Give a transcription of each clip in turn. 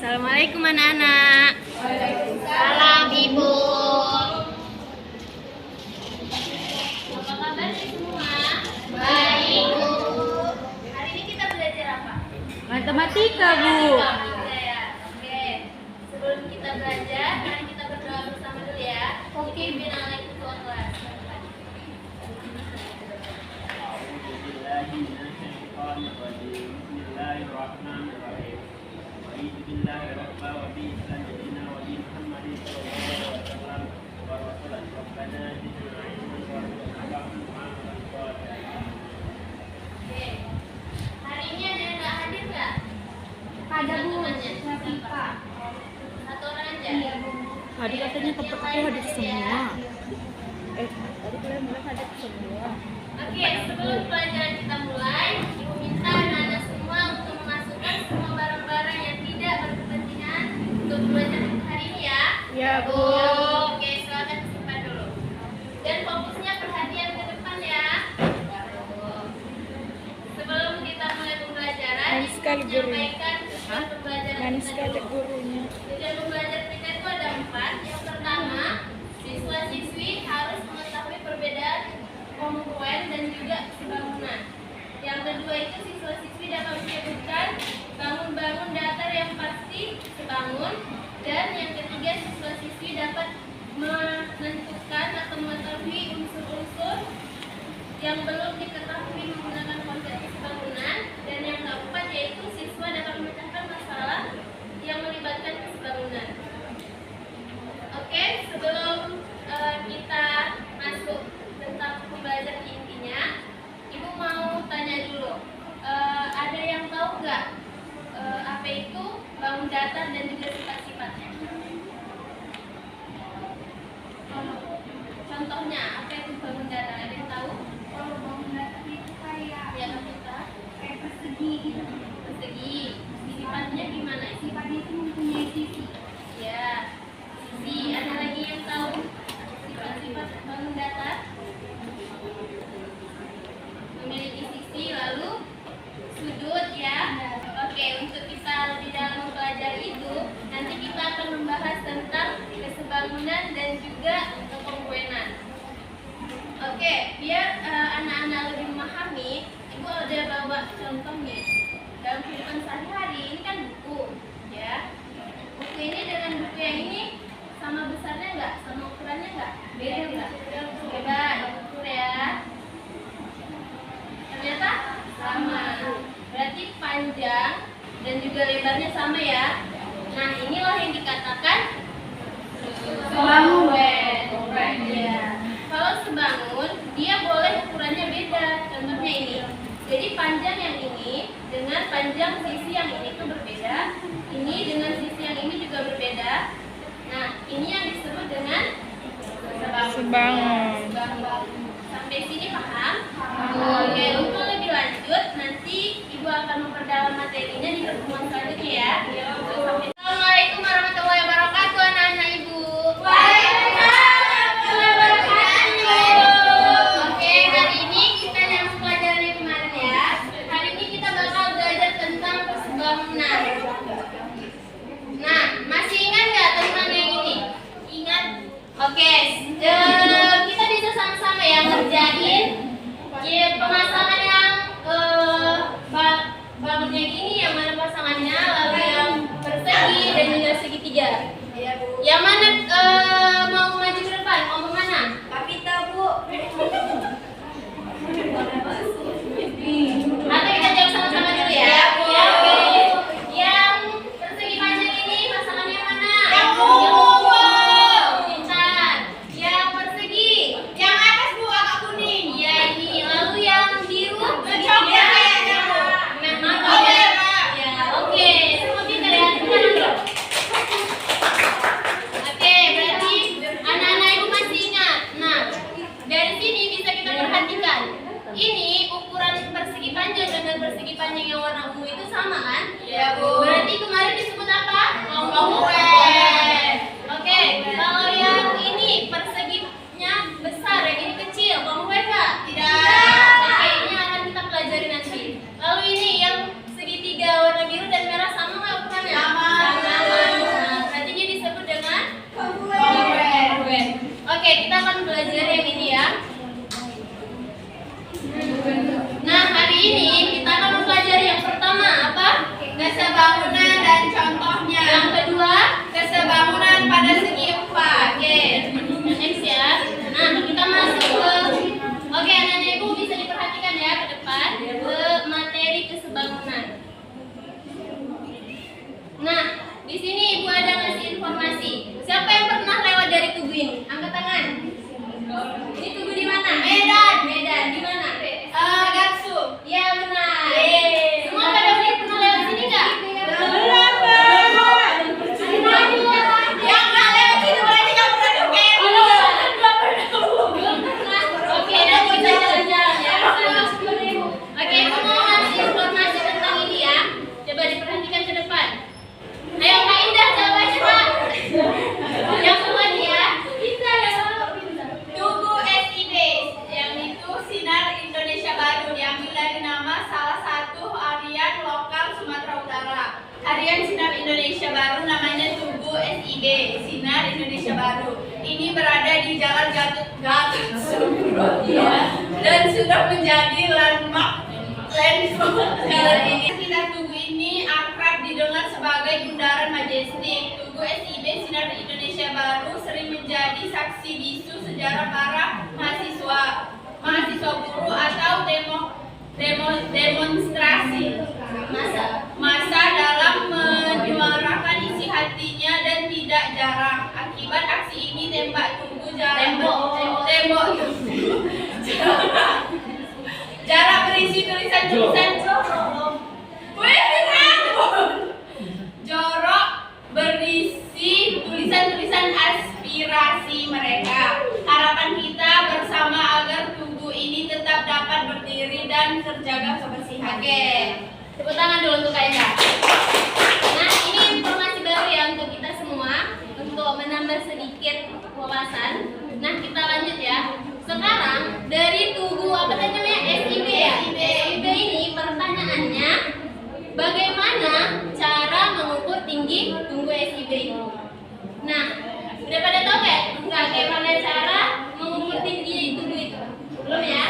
Assalamualaikum anak-anak. Waalaikumsalam Ibu. Apa kabar semua? Baik Bu. Hari ini kita belajar apa? Matematika, Bu. Oke. Sebelum kita belajar, mari kita berdoa bersama dulu ya. Oke. Bismillahirrahmanirrahim. Hari ini ada yang nggak hadir nggak? Ada Bu, Siapa? Satu orang aja. Iya Bu. Tadi katanya tempat aku hadir semua. Tadi kalian bilang hadir semua. Oke, sebelum pelajaran kita mulai, Ibu minta anak-anak semua untuk memasukkan semua barang-barang yang tidak berkepentingan untuk pelajaran hari ini ya. Ya, Bu. Oke, silakan simpan dulu. Dan fokusnya perhatian ke depan ya. Sebelum kita mulai pembelajaran, Manis sekali Ibu gurunya. menyampaikan tujuan pembelajaran Manis kita sekali dulu. gurunya. Tujuan pembelajaran kita itu ada 4. Yang pertama, siswa-siswi harus mengetahui perbedaan kongruen dan juga sebangunan. Yang kedua itu siswa-siswi dapat menyebutkan bangun-bangun datar yang pasti sebangun. Dan yang ketiga siswa-siswi dapat menentukan atau mengetahui unsur-unsur yang belum diketahui menggunakan konsep sebangunan. Dan yang keempat yaitu siswa dapat memecahkan masalah yang melibatkan kesebangunan. Oke, sebelum kita masuk tentang pembelajaran intinya, Ibu mau tanya dulu, ada yang tahu nggak apa itu bangun datar dan juga sifat-sifatnya? Contohnya, apa itu bangun datar? Ada yang tahu? Kalau bangun datar itu kayak Ya, kita persegi gitu. persegi. Sifatnya gimana? Sifatnya itu mempunyai sisi. Ya, sisi. Ada lagi yang tahu sifat-sifat bangun datar? Memiliki sisi, lalu sudut ya. Oke, untuk kita lebih dalam mempelajari itu, nanti kita akan membahas tentang kesebangunan dan juga kekongruenan. Oke, biar anak-anak lebih memahami, Ibu ada bawa contoh nih. Dalam kehidupan sehari-hari ini kan buku, ya. Buku ini dengan buku yang ini sama besarnya nggak? Sama ukurannya nggak? Beda nggak? Beda, ukur ya. Ternyata sama. Berarti panjang dan juga lebarnya sama ya. Nah, inilah yang dikatakan sebangun. Ya. Kalau sebangun, dia boleh ukurannya beda. Contohnya ini. Jadi panjang yang ini dengan panjang sisi yang ini itu berbeda. Ini dengan sisi yang ini juga berbeda. Nah, ini yang disebut dengan Sebangun. Sampai sini paham? Oke, untuk lebih lanjut nanti Ibu akan memperdalam materinya di pertemuan selanjutnya ya. Assalamualaikum warahmatullahi wabarakatuh anak-anak Ibu. Waalaikumsalam warahmatullahi wabarakatuh. Oke, hari ini kita nyambung pelajaran yang kemarin ya. Hari ini kita bakal belajar tentang kesebangunan. Nah, masih ingat nggak tentang yang ini? Ingat? Oke, kita bisa sama-sama ya ngerjain pemasangan yang bangunnya gini, yang mana pasangannya, lalu yang persegi dan juga segitiga. Yang mana mau maju ke depan? Ngomong mana? Kapita Bu. Atau kita jawab sama-sama dulu ya? Ya, oke. Yang persegi panjang ini pasangannya mana? Yang pintar. Yang persegi? Yang atas Bu, agak kuning. Iya ini. Lalu yang biru? Nah, ya. harian Sinar Indonesia Baru namanya Tugu SIB, Sinar Indonesia Baru. Ini berada di Jalan Gatot Subroto dan sudah menjadi landmark jalan ini. Sinar Tugu ini akrab didengar sebagai bundaran majestik. Tugu SIB Sinar Indonesia Baru sering menjadi saksi bisu sejarah para mahasiswa buruh atau demonstrasi masa dalam menyuarakan isi hatinya, dan tidak jarang akibat aksi ini tembok jarak berisi tulisan-tulisan jorok berisi tulisan-tulisan aspirasi mereka. Harapan kita bersama agar tugu ini tetap dapat berdiri dan terjaga kebersihan. Oke, tepuk tangan dulu untuk Kak Enda. Nah, ini informasi baru ya untuk kita semua, untuk menambah sedikit wawasan. Nah, kita lanjut ya. Sekarang dari tugu apa tadi namanya, SIB ya? SIB ini pertanyaannya, bagaimana cara mengukur tinggi tugu SIB ini? Nah, udah pada tahu nggak? Bagaimana cara mengukur tinggi tugu itu? Belum ya?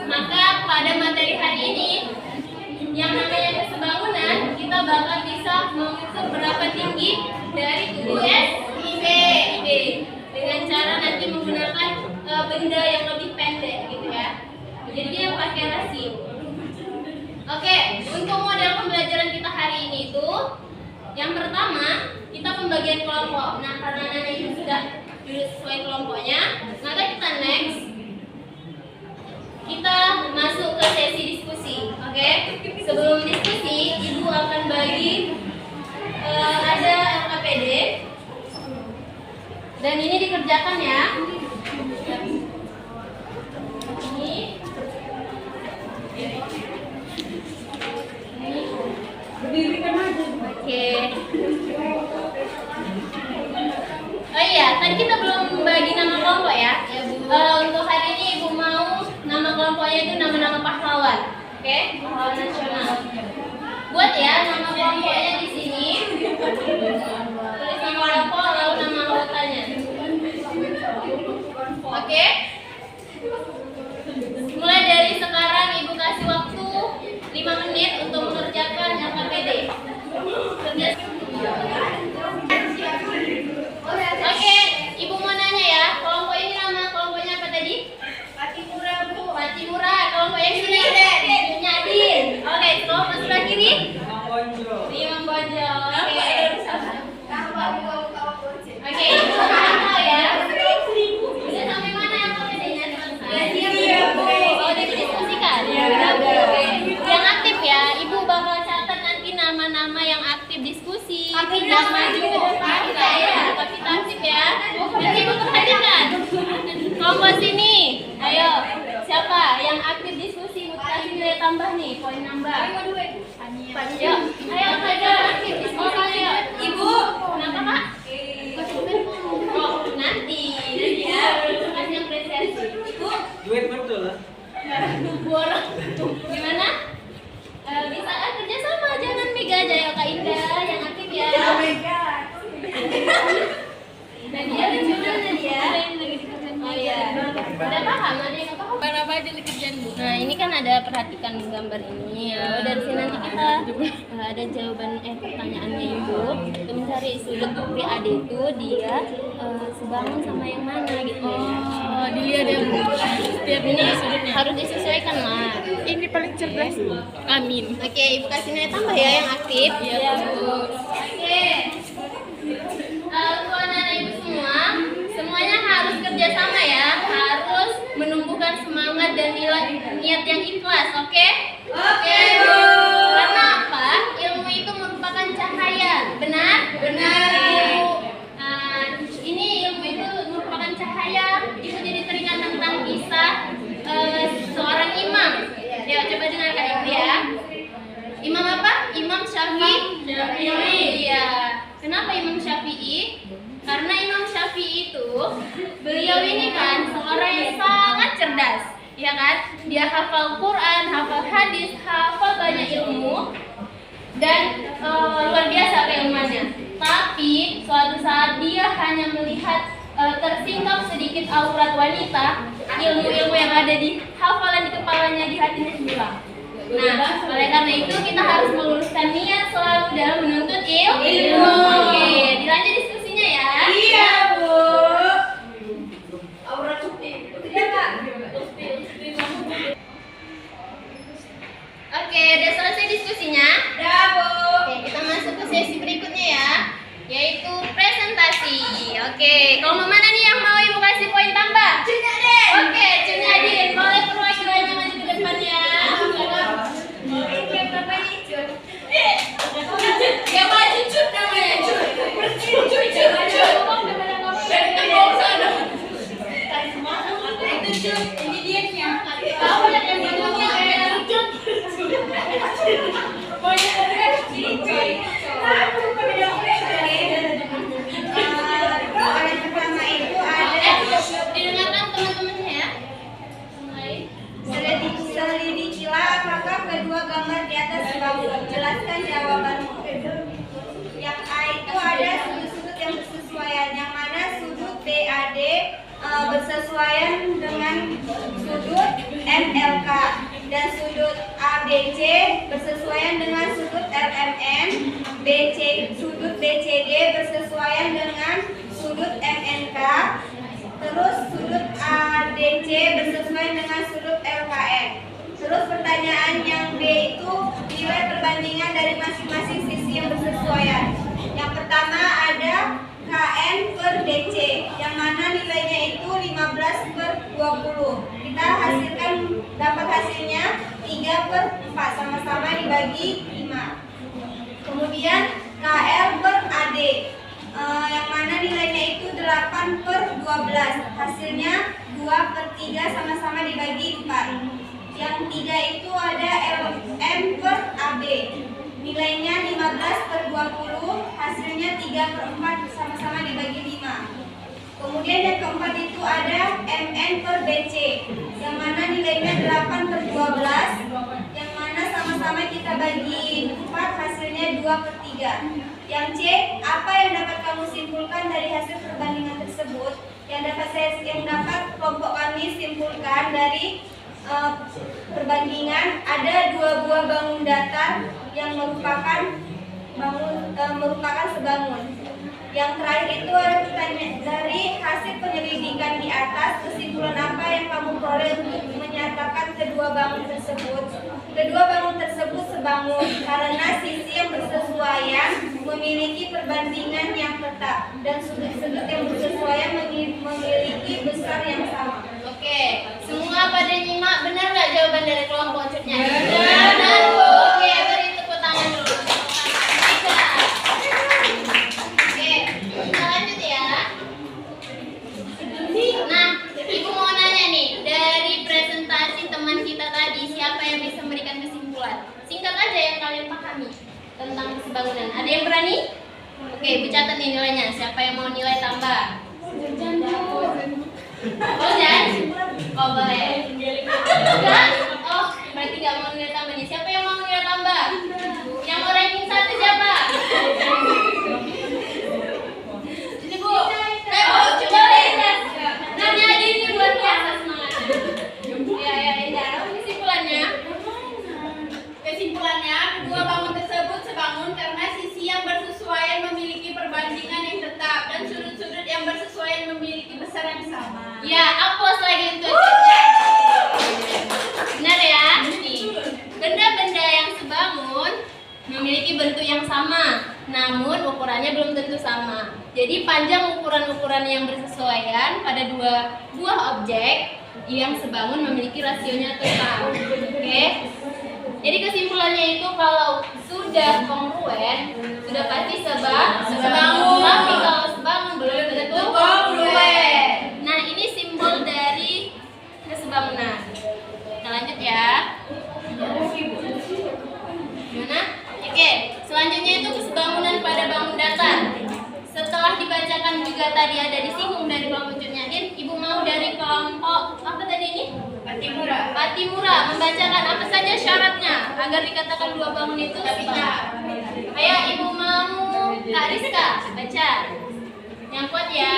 Maka pada materi hari ini yang namanya kesebangunan, kita bakal bisa mengukur berapa tinggi dari tugu SIB dengan cara nanti menggunakan benda yang lebih pendek gitu ya. Jadi dia pakai rasio. Oke, untuk model pembelajaran kita hari ini itu yang pertama kita pembagian kelompok. Nah, karena anak ini sudah sesuai kelompoknya, maka kita next kita masuk ke sesi diskusi. Oke, sebelum diskusi ibu akan bagi ada LKPD dan ini dikerjakan ya. Oke. Oh iya, tadi kita belum bagi nama kelompok ya. Untuk hari ini ibu mau nama kelompoknya itu nama-nama pahlawan. Oke, pahlawan nasional. Buat ya nama kelompoknya di sini. Tulis nama kelompok lalu nama anggotanya. Oke. Mulai dari sekarang ibu kasih waktu 5 menit untuk mengerjakan LKPD. Oke, ibu mau nanya ya, kelompok ini nama kelompoknya apa tadi? Patimura, Bu. Patimura, kelompok yang sini Nyadin. Oke, kelompok sebelah kiri? Imam Bonjol. Oke. Oke, ibu tahu ya. Udah sampai mana LKPD-nya? Oh, udah didiskusikan? Oke. Yang aktif ya, ibu bakal catat nanti nama-nama yang aktif diskusi, tidak maju ke depan ya, tapi aktif ya. Nanti ibu perhatikan. Kelompok sini, ayo siapa yang aktif diskusi? Ibu kasih nilai tambah nih, poin nambah. Ayo, ayo aktif diskusi. Ayo, ibu, kenapa Kak? Oh, nanti ya, kasih apresiasi. Ibu, duit betul lah. Borong. Gimana? Bisa kerja sama, jangan mega aja ya Kak Indah yang aktif ya. Dan dia lucu banget ya. Oh iya. Udah paham? Ada yang nggak paham? Apa aja nih kerjaan Bu? Nah ini kan ada, perhatikan gambar ini ya. Dari sini nanti kita ada jawaban pertanyaannya Ibu. Kita mencari sudut PAD itu dia sebangun sama yang mana gitu. Oh, dilihat ya Bu. Setiap ini sudutnya Harus disesuaikan lah. ini paling cerdas. Amin. Oke, ibu kasih nilai tambah ya yang aktif. Iya Bu. Oke. Untuk anak-anak ibu semua, semuanya harus kerjasama ya, harus menumbuhkan semangat dan niat yang ikhlas, oke? Oke Bu. Karena apa? Ilmu itu merupakan cahaya, benar? Benar. Ini ilmu itu merupakan cahaya. Ibu jadi teringat tentang kisah seorang imam. Ya, coba dengarkan ibu ya. Imam apa? Imam Syafi'i. Iya. Kenapa Imam Syafi'i? Karena Imam Syafi'i itu, beliau ini kan seorang yang sangat cerdas, ya kan? Dia hafal Quran, hafal hadis, hafal banyak ilmu, dan luar biasa Tapi suatu saat dia hanya melihat tersingkap sedikit aurat wanita, ilmu-ilmu yang ada di hafalan di kepalanya, di hatinya hilang. Nah, oleh karena itu kita harus meluruskan niat selalu dalam menuntut ilmu. Oke, dilanjut diskusinya ya. Iya, Bu. Aurat putih. Putih enggak? Oke, udah selesai diskusinya? Udah, Bu. Oke, kita masuk ke sesi berikutnya ya, yaitu presentasi. Oke, kelompok mana nih yang mau Ibu kasih poin tambah? Cunyadin. Oke, Cunyadin, boleh perwakilannya maju ke depan ya. Oke, berapa ini, Cun? Yang maju Cut namanya, Cut. Cut. Itu Cut, ini dietnya. Tahu yang bentuknya kayak Cut. Didengarkan teman-temannya ya. Mulai. Selidikilah apakah kedua gambar di atas bangun. Jelaskan jawabanmu. Yang A itu ada sudut-sudut yang bersesuaian. Yang mana sudut BAD bersesuaian dengan sudut MLK dan sudut ABC bersesuaian dengan sudut LMN. Sudut BCD bersesuaian dengan sudut MNK. Terus sudut ADC bersesuaian dengan sudut LKN. Terus pertanyaan yang B itu nilai perbandingan dari masing-masing sisi yang bersesuaian. Yang pertama ada KN per DC, yang mana nilainya itu 15/20. Kita hasilkan, dapat hasilnya 3/4, sama-sama dibagi 5. Kemudian KL per AD, yang mana nilainya itu 8/12, hasilnya 2/3, sama-sama dibagi 4. Yang 3 itu ada LM per AB, nilainya 15/20, hasilnya 3/4, sama-sama dibagi 5. Kemudian yang keempat itu ada MN per BC, yang mana nilainya 8/12, yang mana sama-sama kita bagi 4, hasilnya 2/3. Yang C, apa yang dapat kamu simpulkan dari hasil perbandingan tersebut? Yang dapat kelompok kami simpulkan dari perbandingan, ada 2 buah bangun datar yang merupakan sebangun. Yang terakhir itu ada pertanyaan dari hasil penyelidikan di atas, kesimpulan apa yang kamu peroleh untuk menyatakan kedua bangun tersebut? Kedua bangun tersebut sebangun karena sisi yang bersesuaian memiliki perbandingan yang tetap dan sudut-sudut yang bersesuaian memiliki besar yang sama. Oke, semua pada nyimak, benar nggak jawaban dari kelompok Cutnya? Benar. Oke, beri tepuk tangan dulu. Oke, kita lanjut ya. Nah, Ibu mau nanya nih, dari presentasi teman kita tadi, siapa yang bisa memberikan kesimpulan? Singkat aja yang kalian pahami tentang kesebangunan. Ada yang berani? Oke, Ibu catat nih nilainya. Siapa yang mau nilai tambah? Oh, jangan? Oh, boleh. Enggak? Oh, berarti nggak mau nilai tambah nih. Siapa yang mau nilai tambah? Yang mau ranking 1 siapa? Ini Bu. Coba lihat. Nanya ini buat biasa semangatnya. Ya, Indah. Apa kesimpulannya? Kesimpulannya, kedua bangun tersebut sebangun karena sisi yang bersesuaian memiliki perbandingan yang tetap dan sudut-sudut yang bersesuaian memiliki besar yang sama. Ya, aplaus lagi untuk Cutnya. Benar ya? Nih, benda-benda yang sebangun memiliki bentuk yang sama, namun ukurannya belum tentu sama. Jadi panjang ukuran-ukuran yang bersesuaian pada dua buah objek yang sebangun memiliki rasionya tetap. Oke? Jadi kesimpulannya itu kalau sudah kongruen, sudah pasti sebangun. Tapi kalau sebangun belum tentu kongruen. Nah, ini simbol dari kesebangunan. Kita lanjut ya. Gimana? Oke, selanjutnya itu kesebangunan pada bangun datar. Setelah dibacakan juga tadi ada disinggung dari kelompok Cutnyadin, Ibu mau dari kelompok apa tadi ini? Patimura membacakan apa saja syaratnya agar dikatakan dua bangun itu sebangun. Ayo, Ibu mau Kak Rizka, baca. Yang kuat ya.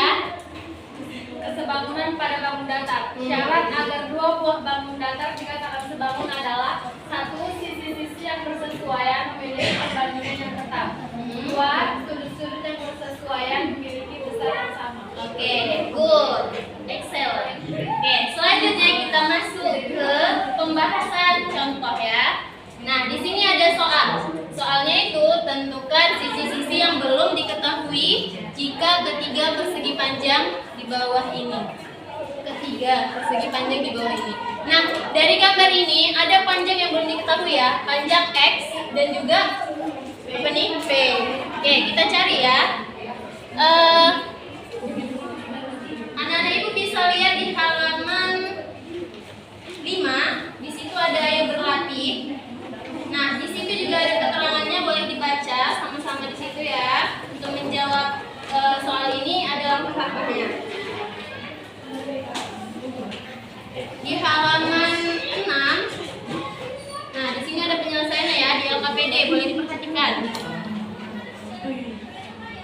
Kesebangunan pada bangun datar. Syarat agar dua buah bangun datar dikatakan sebangun adalah: satu, sisi-sisi yang bersesuaian memiliki perbandingan yang tetap. Dua, sudut-sudut yang bersesuaian memiliki besar yang sama. Oke, good. Excellent. Oke, selanjutnya kita masuk ke pembahasan contoh ya. Nah, di sini ada soal. Soalnya itu tentukan sisi-sisi yang belum diketahui jika ketiga persegi panjang di bawah ini. Ketiga persegi panjang di bawah ini. Nah, dari gambar ini ada panjang yang belum diketahui ya, panjang X dan juga apa nih? P. Oke, kita cari ya. Anak-anak ibu bisa lihat di halaman 5. Di situ ada ayat berlatih. Nah, di situ juga ada keterangannya, boleh dibaca sama-sama di situ ya. Untuk menjawab soal ini ada langkah-langkahnya. Di halaman 6. Nah, di sini ada penyelesaiannya ya di LKPD, boleh diperhatikan.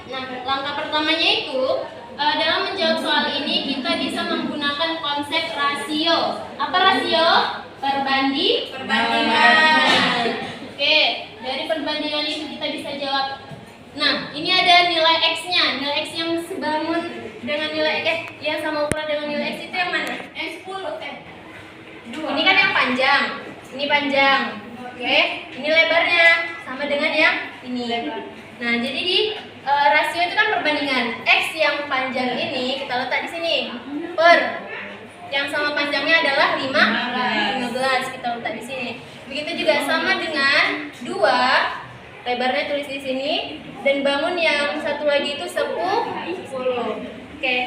Nah, langkah pertamanya itu dalam menjawab soal ini kita bisa menggunakan konsep rasio. Apa rasio? Perbandingan. Oke, dari perbandingan itu kita bisa jawab. Nah, ini ada nilai X-nya. Nilai X yang sebangun dengan nilai X yang sama ukuran dengan nilai X itu yang mana? Yang 10 Ini kan yang panjang. Ini panjang. Oke, ini lebarnya sama dengan yang ini. Nah, jadi di rasio itu kan perbandingan. X yang panjang ini kita letak di sini. Per yang sama panjangnya adalah 15 kita letak di sini. Begitu juga sama dengan 2, lebarnya tulis di sini, dan bangun yang satu lagi itu 10. Oke.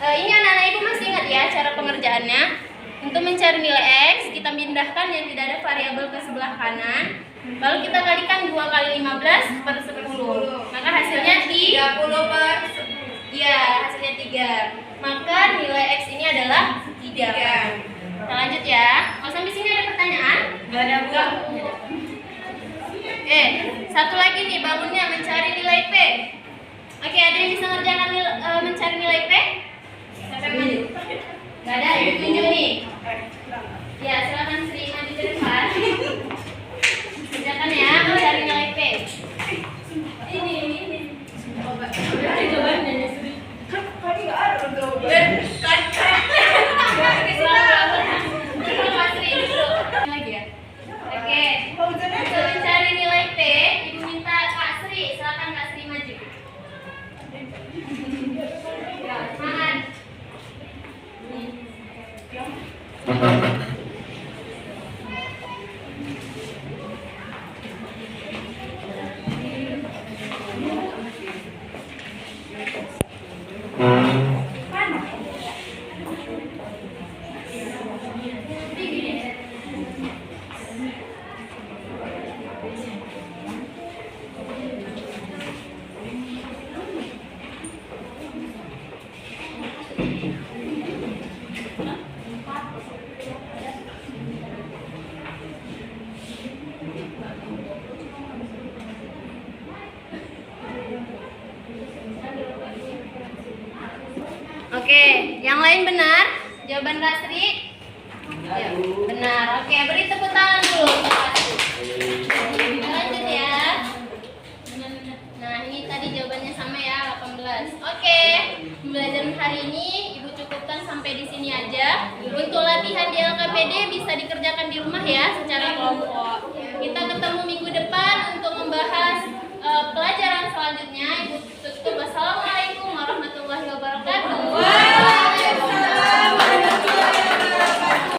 Ini anak-anak ibu masih ingat ya cara pengerjaannya? Untuk mencari nilai X, kita pindahkan yang tidak ada variabel ke sebelah kanan. Lalu kita kalikan 2 kali 15 per 10. Maka hasilnya 30 per 10. Iya, hasilnya 3. Maka nilai X ini adalah 3. Kita lanjut ya. Kalau sampai sini ada pertanyaan? Gak ada, Bu. Satu lagi nih, bangunnya mencari nilai P. Oke, ada yang bisa ngerjakan mencari nilai P? Siapa yang maju? Gak ada, ibu tunjuk nih. Ya, silakan Sri maju ke depan. Kerjakan ya, mencari nilai P. Ini. Coba nanya Sri. Lagi ya. Oke. Untuk mencari nilai P, ibu minta Kak Sri, silakan Kak Sri maju. Semangat. Oke, yang lain benar? Jawaban Kak Sri? Ya, benar. Oke, beri tepuk tangan dulu untuk Kak Sri. Kita lanjut ya. Nah, ini tadi jawabannya sama ya, 18. Oke, pembelajaran hari ini Ibu cukupkan sampai di sini aja. Untuk latihan di LKPD bisa dikerjakan di rumah ya, secara kelompok. Kita ketemu minggu depan untuk